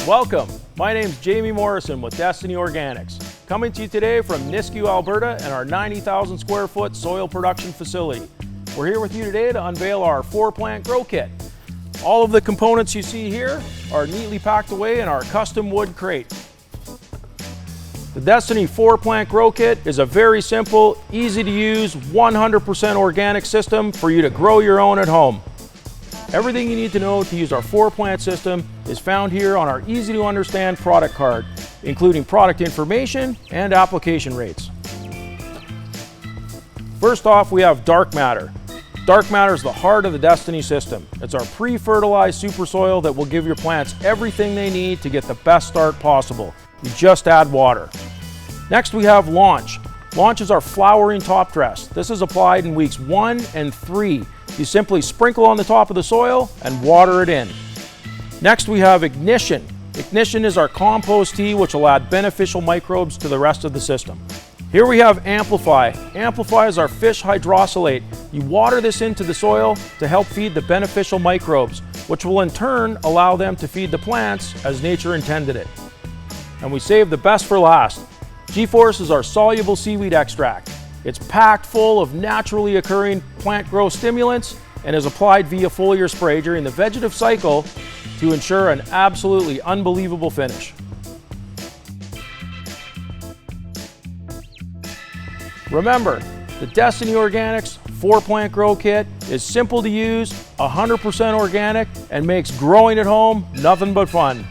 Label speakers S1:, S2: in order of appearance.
S1: Welcome, my name's Jamie Morrison with Destiny Organics, coming to you today from Nisku, Alberta and our 90,000 square foot soil production facility. We're here with you today to unveil our 4-plant grow kit. All of the components you see here are neatly packed away in our custom wood crate. The Destiny 4-plant grow kit is a very simple, easy to use, 100% organic system for you to grow your own at home. Everything you need to know to use our 4-plant system is found here on our easy to understand product card, including product information and application rates. First off, we have Dark Matter. Dark Matter is the heart of the Destiny system. It's our pre-fertilized super soil that will give your plants everything they need to get the best start possible. You just add water. Next we have Launch. Launch is our flowering top dress. This is applied in weeks 1 and 3. You simply sprinkle on the top of the soil and water it in. Next we have Ignition. Ignition is our compost tea which will add beneficial microbes to the rest of the system. Here we have Amplify. Amplify is our fish hydrolysate. You water this into the soil to help feed the beneficial microbes, which will in turn allow them to feed the plants as nature intended it. And we save the best for last. G-Force is our soluble seaweed extract. It's packed full of naturally occurring plant growth stimulants and is applied via foliar spray during the vegetative cycle to ensure an absolutely unbelievable finish. Remember, the Destiny Organics 4-plant grow kit is simple to use, 100% organic, and makes growing at home nothing but fun.